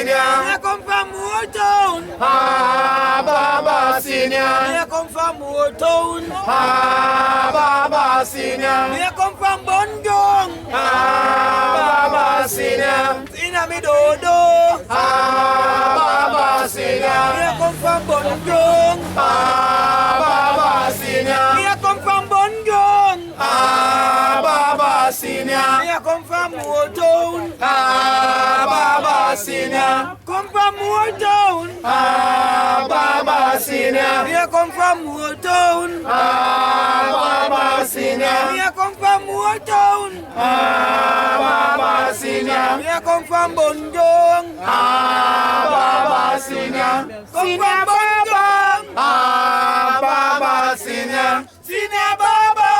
Senior. Me come from Motown. Baba Senior. Me come from Motown. Baba Senior. Me come from Bungong. Baba Senior. Inna me dodo. Baba Senior. Me come from Bungong. Baba Senior. Me come from Bungong. Baba Senior. Me come from Motown. Baba Senior. Come from Motown. Baba Senior. Me come from Motown. Baba Senior. Me come from Motown. Baba Senior. Me come from Bungong. Baba Senior. Come from Bungong. Baba Senior. Senior Baba.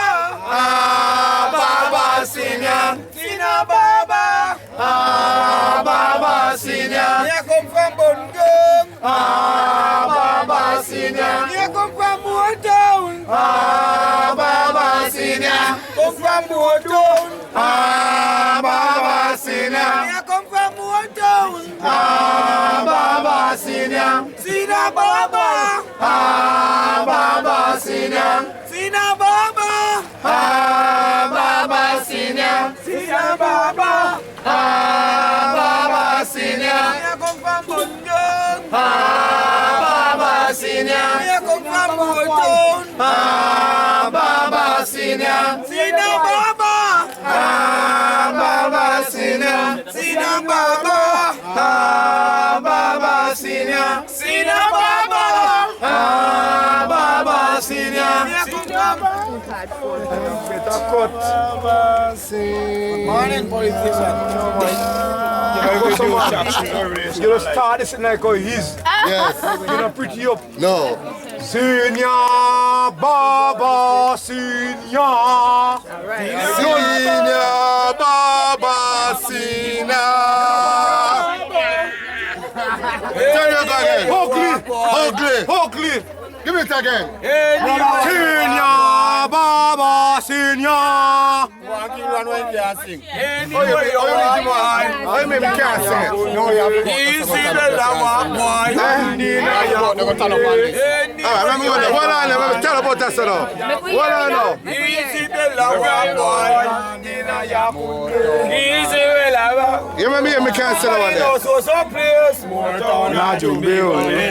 Baba Senior. Senior Baba. Baba Senior. Me come from Bungong. Baba Senior. Me come from Motown. Baba Senior. Come from Motown. Baba Senior. Me come from Motown. Baba Senior. Senior Baba. Baba Senior. Senior Baba. Baba Senior. Senior Baba. Baba Senior. Me come from Bungong. Baba Senior. Me come from Motown. Baba Senior. Senior Baba. Baba Senior. Senior Baba. Baba Senior. Senior Baba. Baba Senior. Me come from Morning, politician. You don't start this like how he's. Yes. You're not pretty up. No. Senior Baba, Senior. Senior Baba Senior. Tell you again. Ugly. Give it again. Senior Baba, Senior. I maybe can't sing it. No, you have to. Easy the lava boy. What on? Tell about that, sir. What on now? Easy the lava boy. Easy the lava. You remember me can't sing about that? So place. Motown Nah, Jumbi.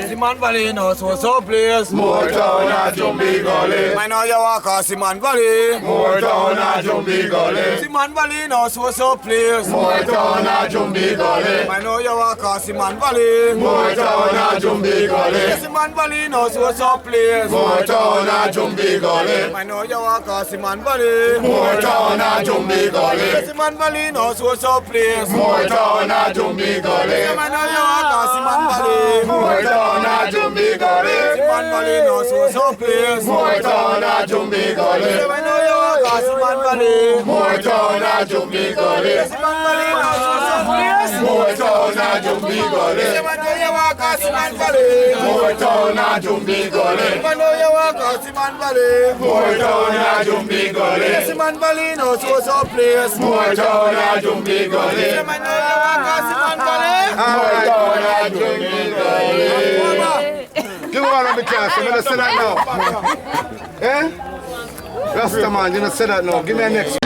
Simon Valley no so place. Motown, Jumbi Gully. I know you walk on Simon Valley. Motown, Jumbi Gully. Simon Valley no so place. Motown, Jumbi Gully. I know you walk on Simon Valley. Motown, Jumbi Gully. Simon Valley no so place. Motown, Jumbi Gully. I know you walk on Simon Valley. Motown, Jumbi Gully. Simon Valley no so place. Motown, Jumbi Gully. I know you walk on Simon Valley. Motown, Jumbi Gully. Simon Valley no so place. Motown, Jumbi Gully. I know you walk on Simon Valley. Motown, Jumbi Gully. Simon Valley no so place. Motown, Jumbi Gully. I know you walk on Simon Valley. Motown, Jumbi Gully. I know you walk on Simon Valley. Motown, Jumbi Gully. Simon Valley no so place. Motown, Jumbi Gully. I know you walk on Simon Valley. Motown, Jumbi Gully. Give me one of the cast. I'm gonna say that now. Eh? Rasta man, you gonna say that now. Give me a next.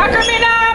A criminal!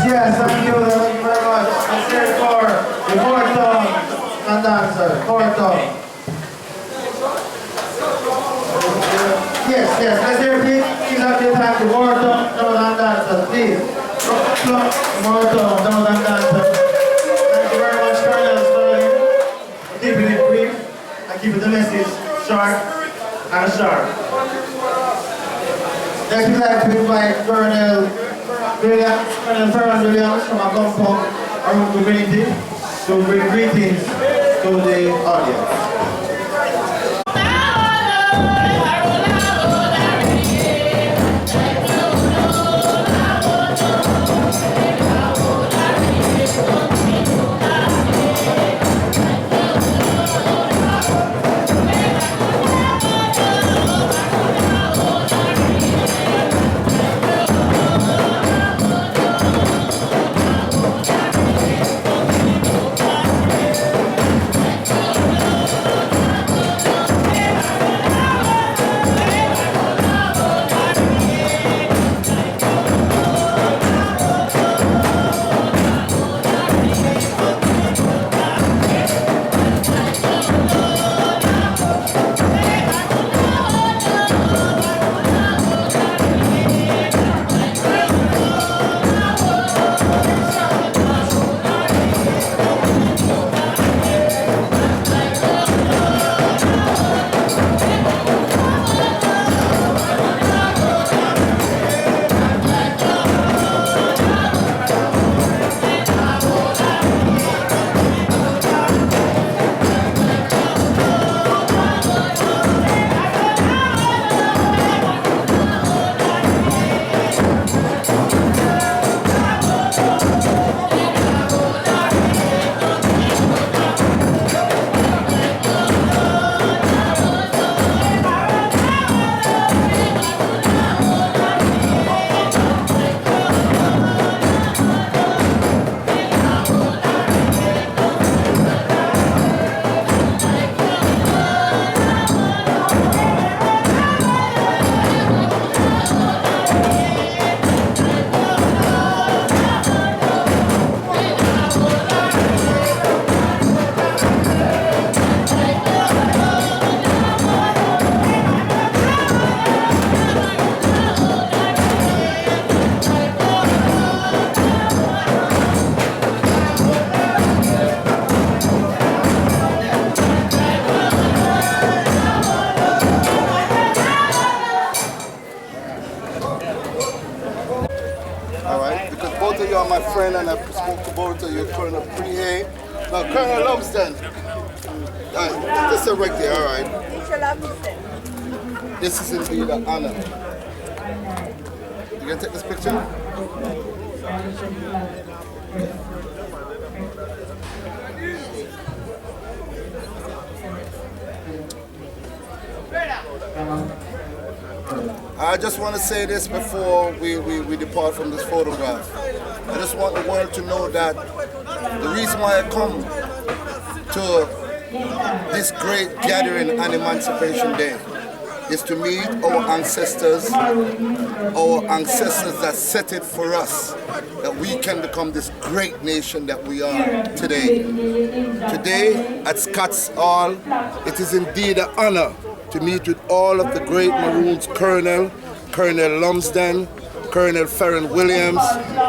Yes, thank you very much. Let's hear it for the fourth song and dancer. Fourth song. Yes, let's hear it, please. Please have your time. The fourth song, drum and dancer, please. Fourth song, drum and dancer. Thank you very much, Colonel Sterling, for keeping it brief and keeping the message short and sharp. Next, we'd like to invite Colonel Williams from a compound Maroon community to bring greetings to the audience. you are my friend and I spoke about you, Colonel Prihe. Now, Colonel Lumsden. Just a right there, all right. This is indeed an honor. You can take this picture? I just want to say this before we depart from this photograph. I just want the world to know that the reason why I come to this great gathering on Emancipation Day is to meet our ancestors that set it for us, that we can become this great nation that we are today. Today at Scott's Hall, it is indeed an honor to meet with all of the great Maroons, Colonel Lumsden, Colonel Ferren Williams,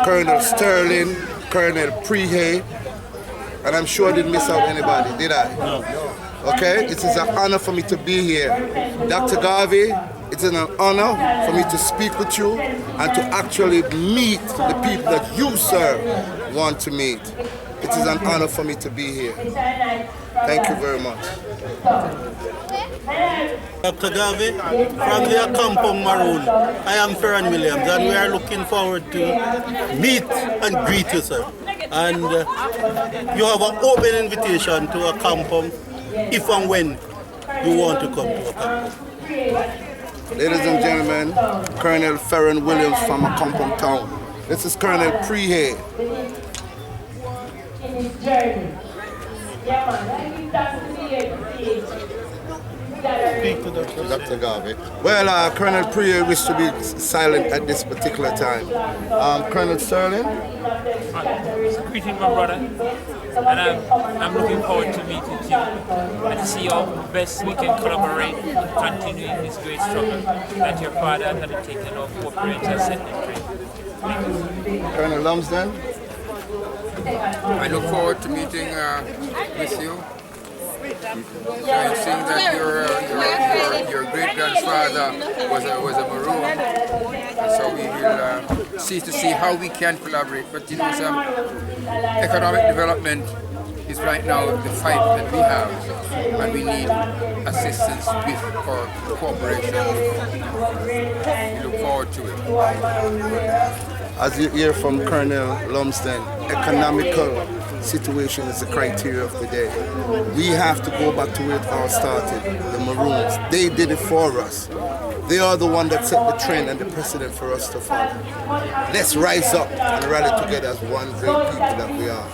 Colonel Sterling, Colonel Prihe, and I'm sure I didn't miss out anybody, did I? No. Okay, it is an honor for me to be here. Dr. Garvey, it is an honor for me to speak with you and to actually meet the people that you, sir, want to meet. It is an honor for me to be here. Thank you very much. Dr. Garvey, from the Kampong Maroon, I am Ferren Williams, and we are looking forward to meet and greet you, sir. And you have an open invitation to a Kampong if and when you want to come to a Kampong. Ladies and gentlemen, Colonel Ferren Williams from a Kampong town. This is Colonel Prihe. In his journey. Yeah, man, I need that to be able to see. Speak to Dr. Garvey. Well, Colonel Prihe wished to be silent at this particular time. Colonel Sterling? Greeting my brother, and I'm looking forward to meeting you and to see how best we can collaborate and continue in this great struggle that your father has undertaken of corporate and setting free. Colonel Lumsden? I look forward to meeting with you. I'm seeing that your great-grandfather was a Maroon, so we will see how we can collaborate. But you know, some economic development is right now the fight that we have, and we need assistance with our cooperation. We look forward to it. As you hear from Colonel Lumsden, economical situation is the criteria of the day. We have to go back to where it all started, the Maroons. They did it for us. They are the one that set the trend and the precedent for us to follow. Let's rise up and rally together as one great people that we are.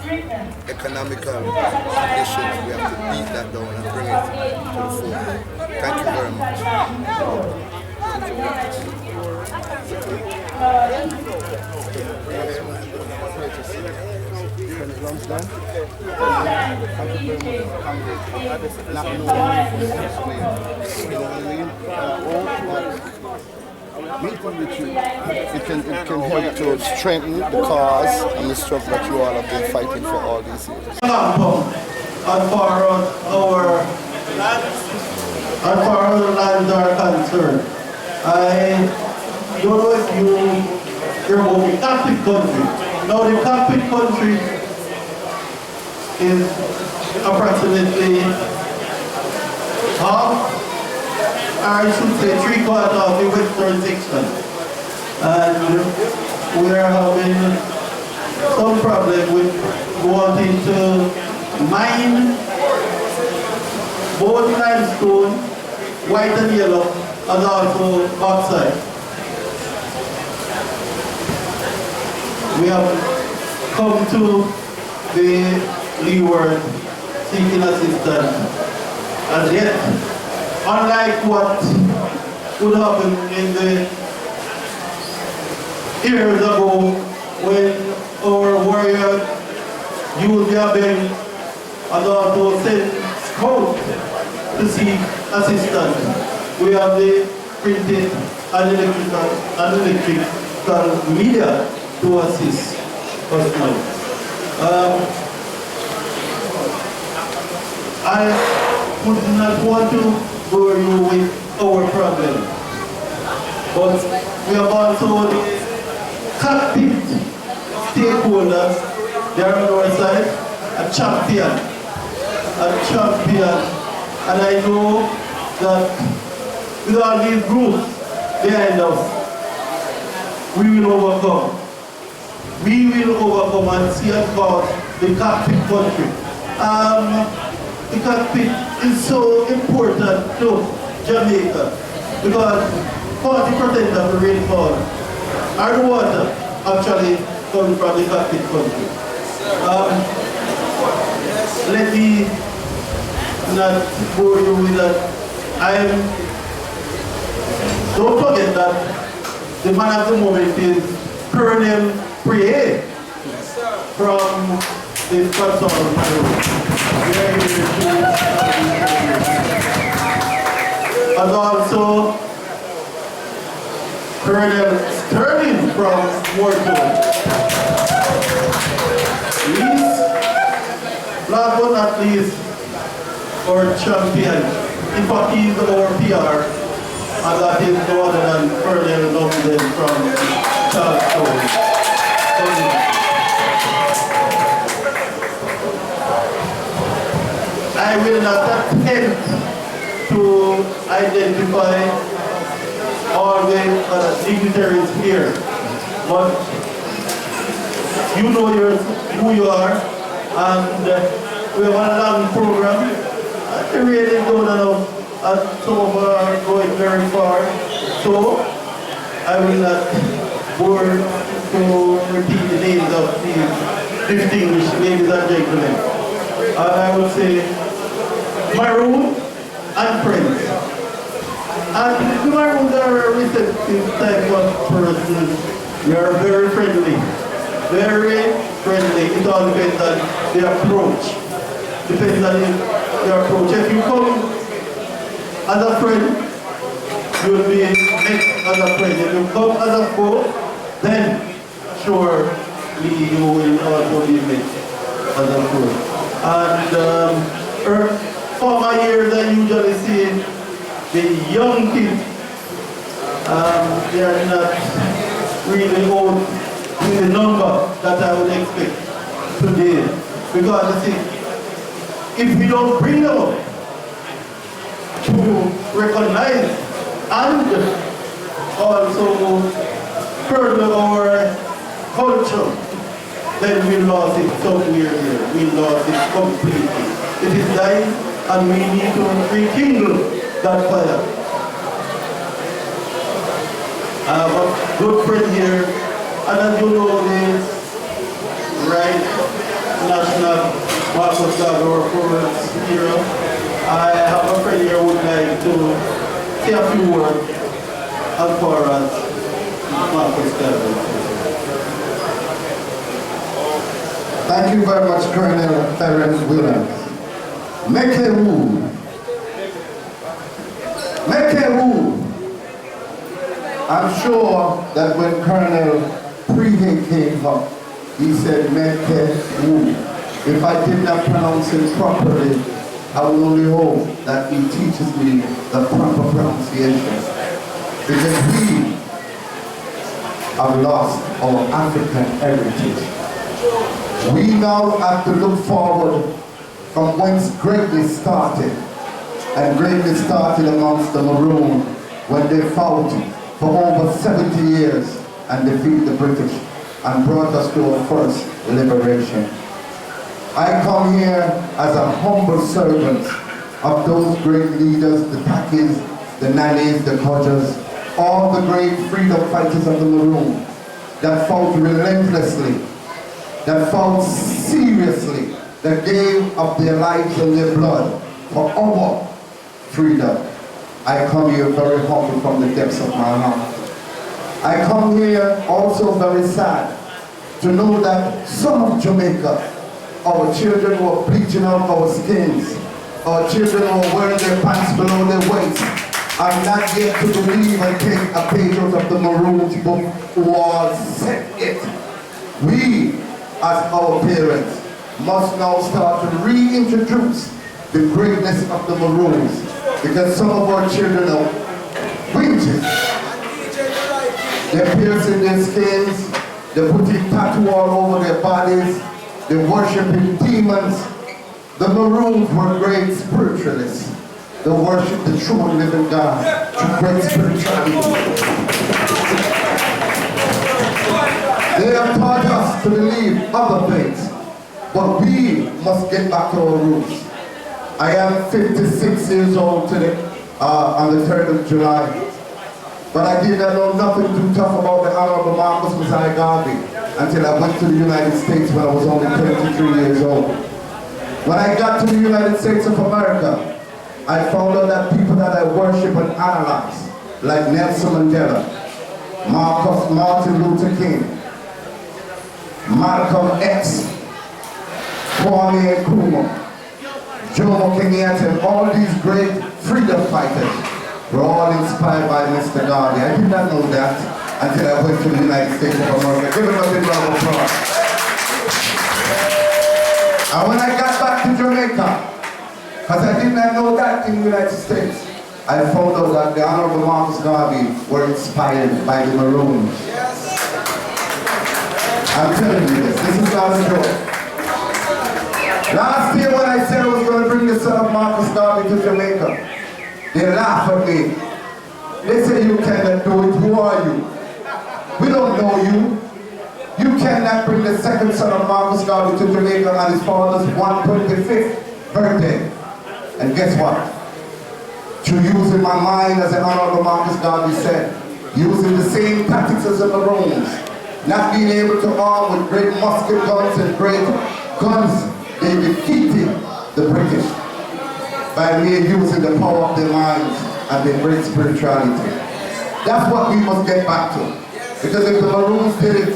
Economical conditions, we have to beat that down and bring it to the fore. Thank you very much. Thank you very much. Meeting with you, it can help to strengthen the cause and the struggle that you all have been fighting for all these years. As far as our lands are concerned, I don't know if you're about the Catholic country. Now the Catholic country is approximately half, or I should say 3/4 of the western section. And we are having some problem with wanting to mine both limestone, white and yellow, and also bauxite. We have come to the leeward seeking assistance, and yet, unlike what would happen in the years ago when our warrior used their bell and also sent scouts to seek assistance, we have the printed and electrical media to assist us now. I would not want to bore you with our problem, but we have also the cockpit stakeholders shoulders, there on our side, a champion. And I know that with all these groups behind us, we will overcome. We will overcome and see and cause the cockpit country. The cockpit is so important to Jamaica because 40% of the rainfall are the water actually coming from the cockpit country. Let me not bore you with that. Don't forget that the man of the moment is Colonel Prier from the Scotsall Maroon. And also Colonel Sterling from Maroon. Last but not least, our champion. In fact, he is our PR, and that is no other than Colonel London from Charlestown. I will not attempt to identify all the dignitaries here, but you know who you are, and we have a long program. The rain is down enough, and some of us are going very far, so I will not bore to repeat the names of these distinguished ladies and gentlemen. And I would say Maroon and friends. And the Maroons are a receptive type of person. They are very friendly. Very friendly. It all depends on the approach. Depends on the approach. If you come as a friend, you will be met as a friend. If you come as a foe, then surely you will also be met as a foe. And former years I usually see the young kids, they are not really old with the number that I would expect today. Because I think if we don't bring them up to recognize and also further our culture, then we lost it somewhere here. We lost it completely. It is dying and we need to rekindle that fire. I have a good friend here, and as you know, the right national Marcus Garvey or Forest hero, I have a friend here who would like to say a few words as far as Marcus Garvey. Thank you very much, Colonel Terence Williams. Make a move. Make a move. I'm sure that when Colonel Prihe came up, he said, make a move. If I did not pronounce it properly, I will only hope that he teaches me the proper pronunciation. Because we have lost our African heritage. We now have to look forward from whence greatness started. And greatness started amongst the Maroon when they fought for over 70 years and defeated the British and brought us to our first liberation. I come here as a humble servant of those great leaders, the Takis, the Nannies, the Kodjas, all the great freedom fighters of the Maroon that fought relentlessly, that fought seriously, that gave up their lives and their blood for our freedom. I come here very humble from the depths of my heart. I come here also very sad to know that some of Jamaica, our children who are bleaching out our skins, our children who are wearing their pants below their waist, are not yet to believe and take a page out of the Maroons book who all said it. We, as our parents, must now start to reintroduce the greatness of the Maroons, because some of our children are witches. They're piercing their skins, They're putting tattoo all over their bodies. They're worshiping demons. The Maroons were great spiritualists. They worship the true and living God through great spirituality. They have taught us to believe other things, but we must get back to our roots. I am 56 years old today, on the 3rd of July. But I did not know nothing too tough about the Honorable Marcus Messiah Garvey until I went to the United States when I was only 23 years old. When I got to the United States of America, I found out that people that I worship and analyze, like Nelson Mandela, Martin Luther King, Malcolm X, Kwame Nkrumah, Jomo Kenyatta, and all these great freedom fighters were all inspired by Mr. Garvey. I did not know that until I went to the United States of America. Give him a big round of applause. And when I got back to Jamaica, because I did not know that in the United States, I found out that the Honorable Marcus Garvey were inspired by the Maroons. I'm telling you this is not a joke. Last year when I said I was going to bring the son of Marcus Garvey to Jamaica, they laughed at me. They say, you cannot do it. Who are you? We don't know you. You cannot bring the second son of Marcus Garvey to Jamaica on his father's 125th birthday. And guess what? To using my mind, as the Honorable Marcus Garvey said, using the same tactics as the Maroons, not being able to arm with great musket guns and great guns, they defeated the British by mere using the power of their minds and their great spirituality. That's what we must get back to. Because if the Maroons did it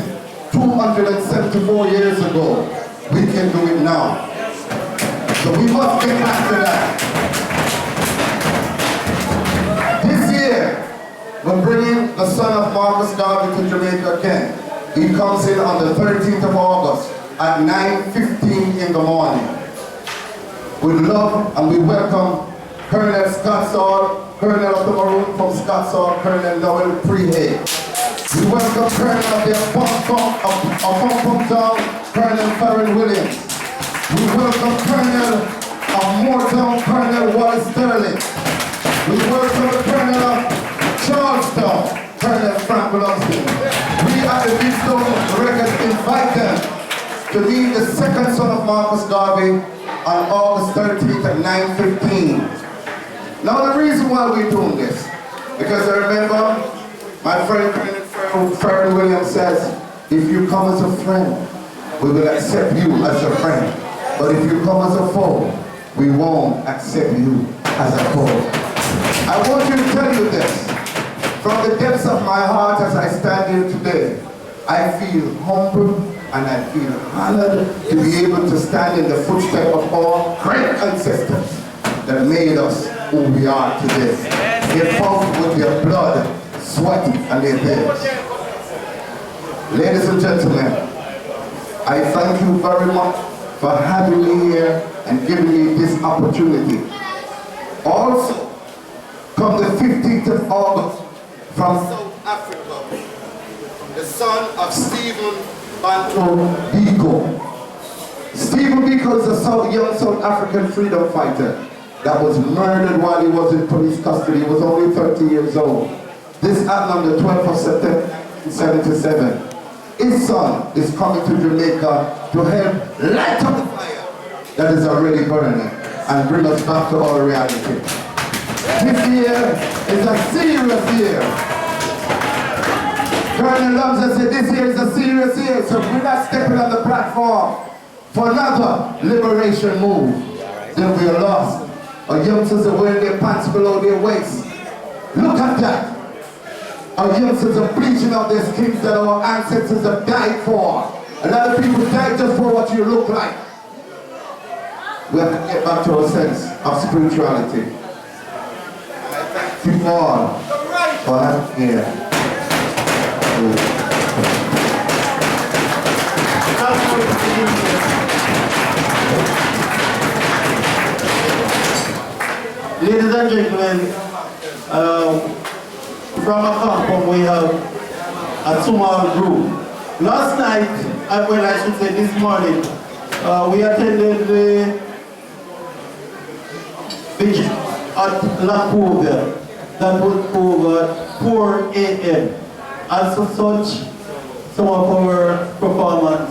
274 years ago, we can do it now. So we must get back to that. This year, we're bringing the son of Marcus Garvey to Jamaica again. He comes in on the 13th of August at 9:15 in the morning. We love and we welcome Colonel Scott Saul, Colonel of the Maroon from Scott Saul, Colonel Noel Prehead. We welcome Colonel of the Pum Town, Colonel Farron Williams. We welcome Colonel of Moortown, Colonel Wallace Sterling. We welcome the Colonel of Charlestown, Colonel Frank Lumsden. We at the Bigstone Records invite them to meet the second son of Marcus Garvey on August 13th at 9:15. Now the reason why we're doing this, because I remember my friend Colonel Farron Williams says, if you come as a friend, we will accept you as a friend. But if you come as a foe, we won't accept you as a foe. I want you to tell you this. From the depths of my heart as I stand here today, I feel humble and I feel honored to be able to stand in the footsteps of our great ancestors that made us who we are today. They fought with their blood, sweat, and their tears. Ladies and gentlemen, I thank you very much for having me here and giving me this opportunity. Also, come the 15th of August, from South Africa, the son of Stephen Bantu Biko. Stephen Biko is a young South African freedom fighter that was murdered while he was in police custody. He was only 30 years old. This happened on the 12th of September 1977. His son is coming to Jamaica to help light up the fire that is already burning and bring us back to our reality. This year is a serious year. Colonel Lumsden said this year is a serious year, so we're not stepping on the platform for another liberation move. Then we are lost. Our youngsters are wearing their pants below their waist. Look at that. Our youngsters are bleaching out their skins that our ancestors have died for. A lot of people die just for what you look like. We have to get back to our sense of spirituality. And I thank you all for having me here. Ladies and gentlemen, from a campus we have a small group Last night, well, I should say this morning, we attended the vigil at La Pouga that was over 4 a.m. As such, some of our performers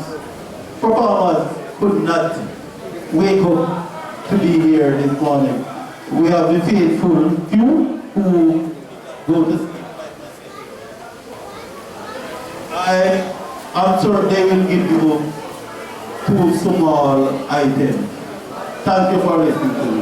could not wake up to be here this morning. We have the faithful few who go to sleep. I'm sure they will give you 2 small items. Thank you for listening to me.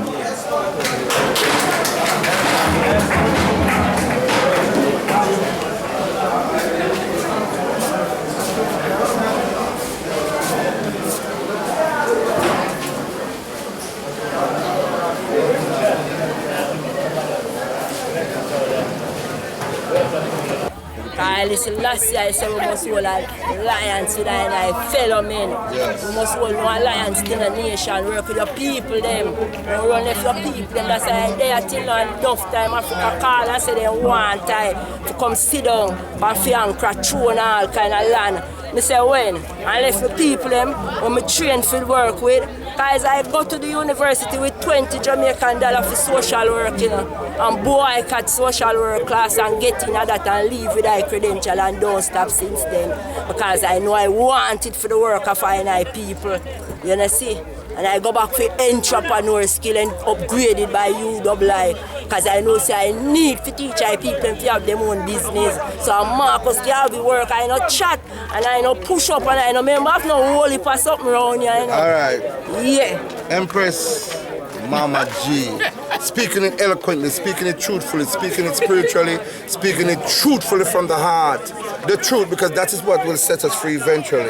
I listen last year I said we must hold an alliance with our fellow men. Yes. We must hold no alliance in the nation, work with your people them. And run with your people them. That's why they are till now enough time Africa call and say they want time to come sit down and fiancra through and all kind of land. I say when? And left the people them when I train for work with. Because I go to the university with $20 Jamaican for social work, you know, and boycott social work class and get in that and leave with my credential and don't stop since then. Because I know I want it for the work of my people, you know, see. And I go back for entrepreneur skill and upgrade it by UWI. Because I know say I need to teach my people to have their own business. So Marcus Garvey work, I know chat and I know push up and I know remember I have no holy for something around here, you know. All right. Yeah. Empress Mama G, speaking it eloquently, speaking it truthfully, speaking it spiritually, speaking it truthfully from the heart. The truth, because that is what will set us free eventually.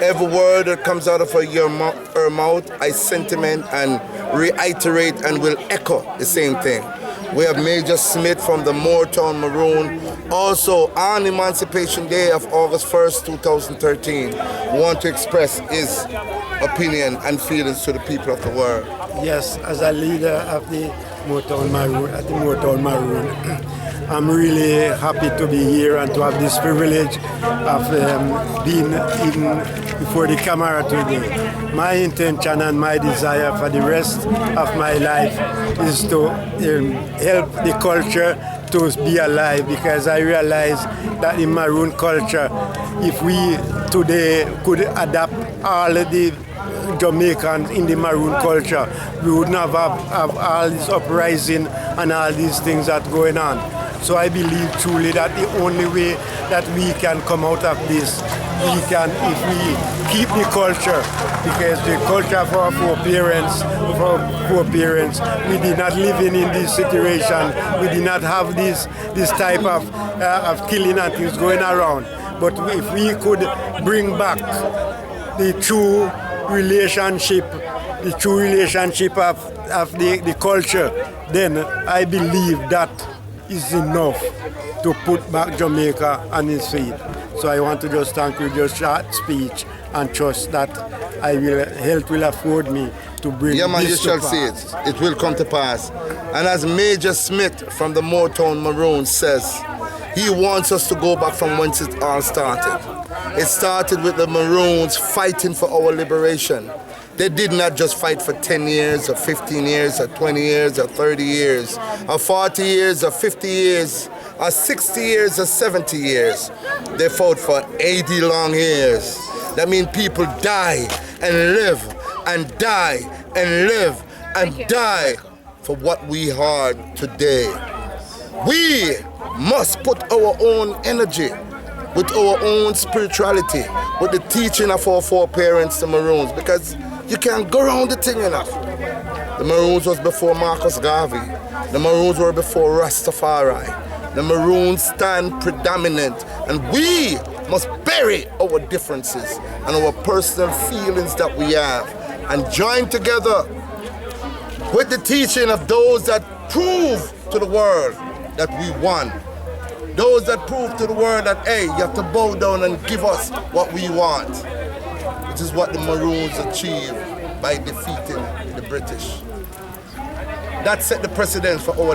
Every word that comes out of her mouth, I sentiment and reiterate and will echo the same thing. We have Major Smith from the Moortown Maroon. Also, on Emancipation Day of August 1st, 2013, want to express his opinion and feelings to the people of the world. Yes, as a leader of the Moortown Maroon, I'm really happy to be here and to have this privilege of being even before the camera today. My intention and my desire for the rest of my life is to help the culture to be alive, because I realize that in Maroon culture, if we today could adapt all the Jamaicans in the Maroon culture, we would not have all this uprising and all these things that going on. So I believe truly that the only way that we can come out of this, we can if we keep the culture, because the culture of our foreparents, we did not live in this situation, we did not have this type of killing and things going around. But if we could bring back the true relationship of the culture, then I believe that is enough to put back Jamaica on its feet. So I want to just thank you, just short speech, and trust that health will afford me to bring yeah, man, this you shall to see pass. it. It will come to pass. And as Major Smith from the Moortown Maroon says, he wants us to go back from whence it all started. It started with the Maroons fighting for our liberation. They did not just fight for 10 years or 15 years or 20 years or 30 years or 40 years or 50 years or 60 years or 70 years. They fought for 80 long years. That means people die and live and die and live and die for what we are today. We must put our own energy with our own spirituality, with the teaching of our foreparents, the Maroons, because you can't go around the thing enough. The Maroons was before Marcus Garvey. The Maroons were before Rastafari. The Maroons stand predominant, and we must bury our differences and our personal feelings that we have and join together with the teaching of those that prove to the world that we won. Those that prove to the world that, hey, you have to bow down and give us what we want. Which is what the Maroons achieved by defeating the British. That set the precedent for our